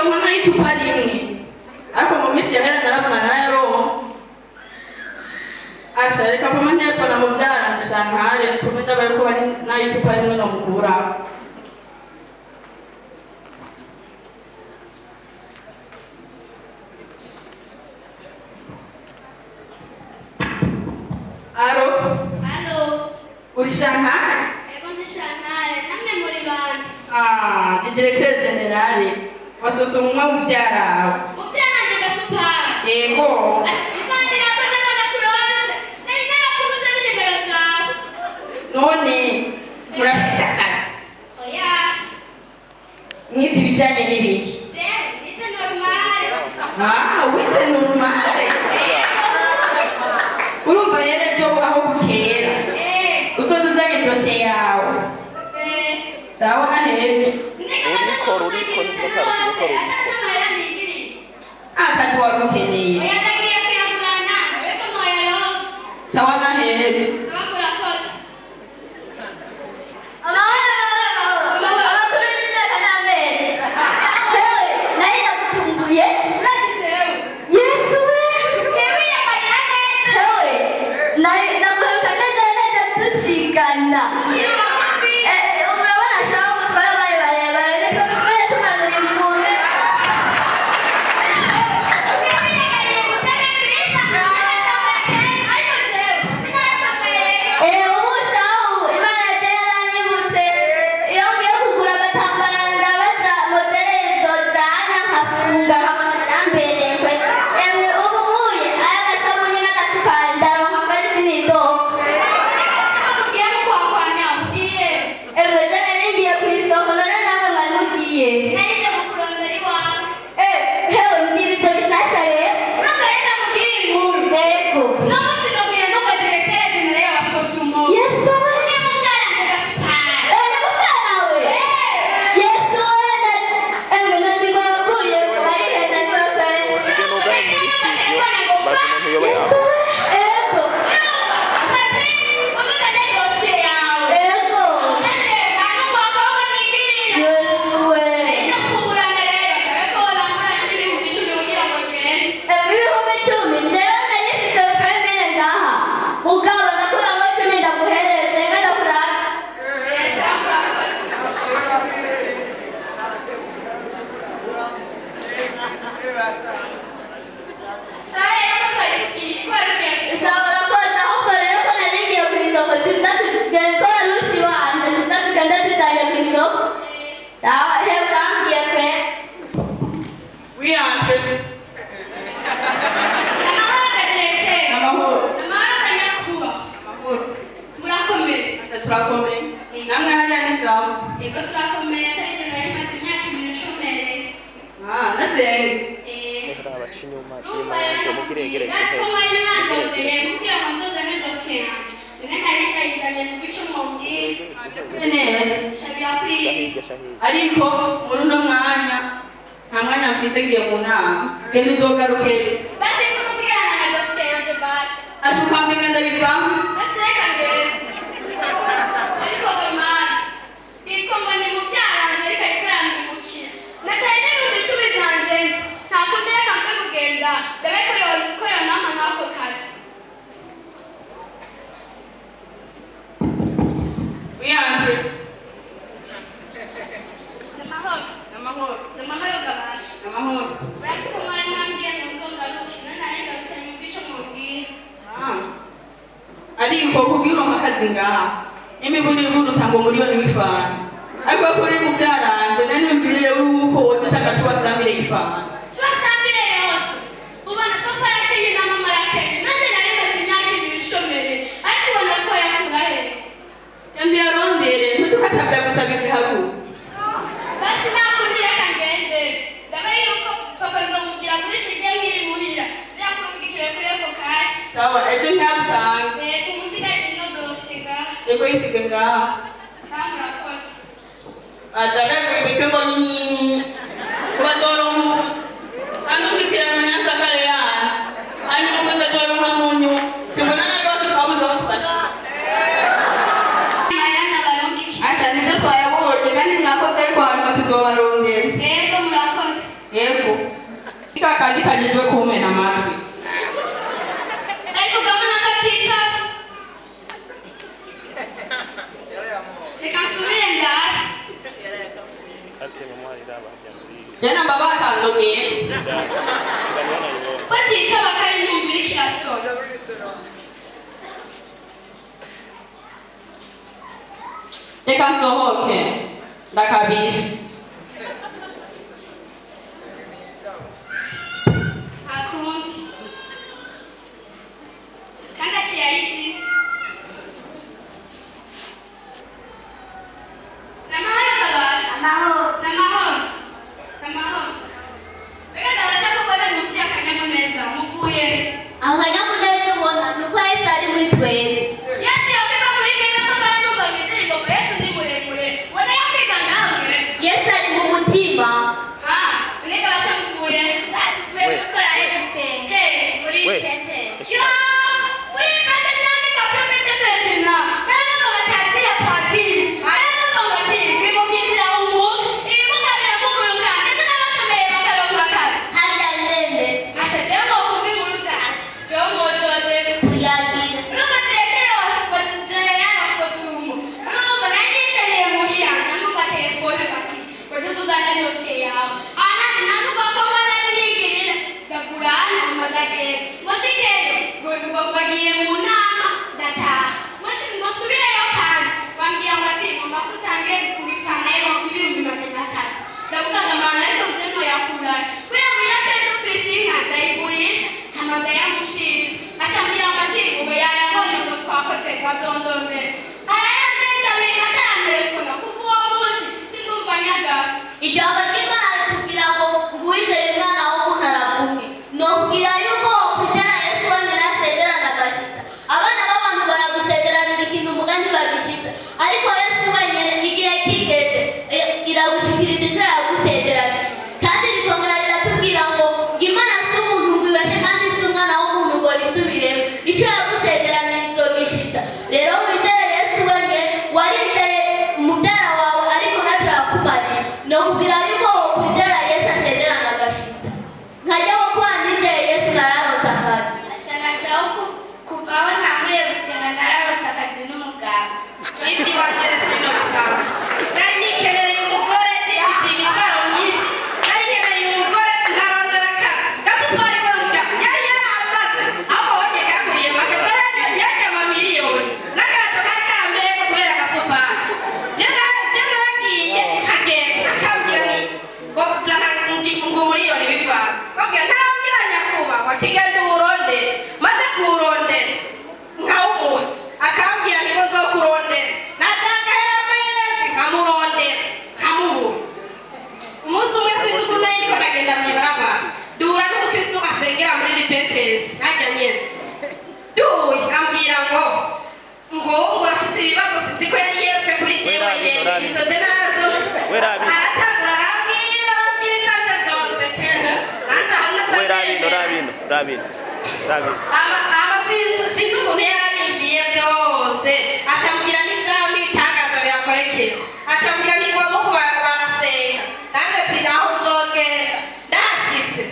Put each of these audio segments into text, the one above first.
ndayironka n'icupa rimwe ariko mu minsi yahera narabona nayaronka asha reka pfuma ntiyapfana mu byaranje shantare pfume ndabaye ko bari n'icupa rimwe nomukura Alo? Halo. Uri shantare? Ego ndi shantare, namwe muri bande? Di direttore generale, posso somma un fiarato. Un fiarato che supara. Ego. Aspettare la cosa con la culosa. Dai, non ho potuto vedere per la Non è una fissa cazzo. Oh yeah. Inizi bijyanye n'ibiki? It's normale. Witse normale. Urumva rero byo aho bukera. Uzoza uzanye dosiye yawe. Sawa na hejuru. Akazi wari ukeneye. Sawa na hejuru. Ariko muri uno mwanya nta mwanya mfise ngiye mu nama genda uzogarukeje basi kumusigana na dosiye yanje basi ashuka ngenda bivamo basi reka ngende ariko gamani bitwa ngo ni mubyaranje ariko ariko aramwibukira natari n'ibihumbi 10 byanje nta kundi reka mve kugenda ndabe ko yonama n'ako kazi uyanje Namahoro gabasha. Namahoro. Uretse ko mwari mwambwiye ngo nzongaruke nanaye ngarutse mu bice mubwira. Ariko kugira ngo akazi ngaha n'imiburiburi utanga umuriyoni w'ifana ariko kuri mu byaranje nanumvire uko wotata tuwasambire y'ifana tuwasambire yose ubona papa arakiye na mama arakiye nanjye narebaze imyaka ibiri ishomere ariko ubona ko yakura he yandi yarondere ntudukatabya gusaba igihagu basi nakundi reka ngende ndabaye yuko papa nzomubwira kuri shige nkiri muhira byakurungikire kuri eko kashi sawa ejo ntagutange kumusigara ino dosiye ngaha ego yisige ngaha sawa murakoze ajaga kwibike ngo nyinyi kubadoronka andungikira munyasakare yanje hanyuma ukazadoronka munyu simbona nagose twabuze aho tubashira nibyo twayabonye kandi mwakoze ariko hanyuma tuzobarondera ego murakoze yego ika kandi kajejwe kumena amatwi ariko gamana katitaba reka nsubire ndara jena baba akandogeye batitaba kari nyumvira ikirasona reka nsohoke ndakabisha akundi kandi aciye ayiti namahoro ndabasha namahoro mbega ndabasha ko mbona munsi y'akanyamuneza muvuye aho kanyamuneza ubona ni uko Yesu ari muri twebwe. yesu yambika muri bimwe ko baranumva indirimbo ngo yesu ni muremure ubona yambika nawe Yesu ari mu mutima. mbega ndabasha muvuye Tuvuye gukora gusenga muri Pente. yo muri pete cyandika profete Ferdina baravuga batazi ya padiri baravuga bati bimo byinzira umuntu ibibuga biramuguruka ndetse n'abashomeye bakaronka akazi Harya nene ashaje ngo kumva inkuru zacu jewe mojoje tuyagira. nuko direktere wajejere y'amasosumo nuko nari nicareye muhira nkanuka telefone bati waje tuzanye dosiye yawe ahandi nanuka ko nari nigirira ndagurana amadagere ngoshikeyo ngo bagiye mu nama ndataha ngo subireyo kandi bambwira ngo ati ngomba kutange kubifanayo ibihumbi 300 ndavuga ngamana ariko nje ntoyakurayo kubera ngo yakende ofisi y'inka ndayigurisha hama ndayamushira acambwira ngo ati ngo yayabonye ngo twakoze kwazondondera ayamezi abiri atarantelefona kuva uwo munsi sindumva nyagara Ijambo ry'Imana ritubwira ngo uwizeye umwana w'umuntu aravumwe. Nokubwira yuko kujyana Yesu wenyine asezerana agashitsa. Abana b'abantu baragusezeranira ikintu muga ntibagishitsa. Ariko Yesu wenyine igihe kigeze iragushikiriza icyo yagusezeraniye. Kandi rikongera riratubwira ngo Imana si umuntu ngo ibashe kandi si umwana w'umuntu ngo risubiremo. Icyo yagusezeraniye izogishitsa. Rero wizere Yesu wenyine warizeye mubyara wawe ariko ntacyo yakumarira. Nokubwira yuko wokwizera Yesu asezerana agashitsa. Nkajya wo kwanizeye Yesu nararonse akazi. ashaka cyaho kuvaho ntanguriye gusenga nararose akazi n'umugabo iby'ibanze sino bisanzwe nari nikeneye umugore ifite imitwaro myinshi nari nkeneye umugore nkarondera akazi gasupari gutya yari yaramaze ahubwo wongeye kaguriye maketa yajya amamiliyoni n'akarato kari karambereye ko kubera gasupari je naragiye kagenda akambwira ngo zana ngo miliyoni bivana babwira ntambwira nyakubahwa tigenda uwurondere maze kuwurondera nkawumuha akambwira niko nzokurondera natangahera amezi nkamurondera nkamubura umunsi umwe sinzi ukuntu nari ndiko ndagenda mw'ibarabara duhura n'umukristo asengera muri Repentance najya nyene duhuye ambwira ngo urafise ibibazo sinzi ko yari yeretse kuri jewe nyene izo de nazo aratangura arambwira ibyaje byose nanjye aho Rabino. sinzi ukuntu yari abibwiye byose acambwira n'ibyaho n'ibitangaza birakorekera acambwira n'ikuba muku barasenga nanjye ati naho nzogenda ndahashitse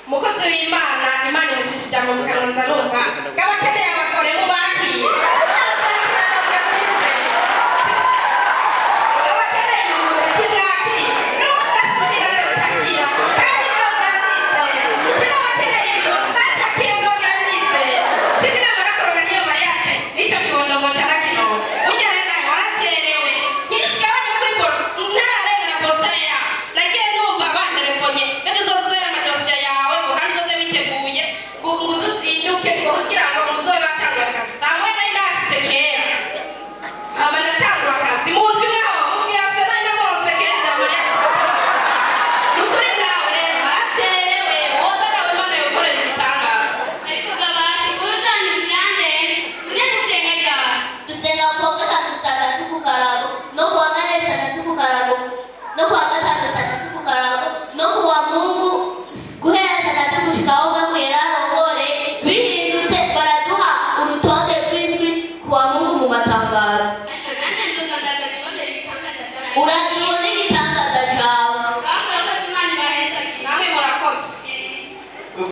umukozi w'Imana imucishije mu kanwa nza numva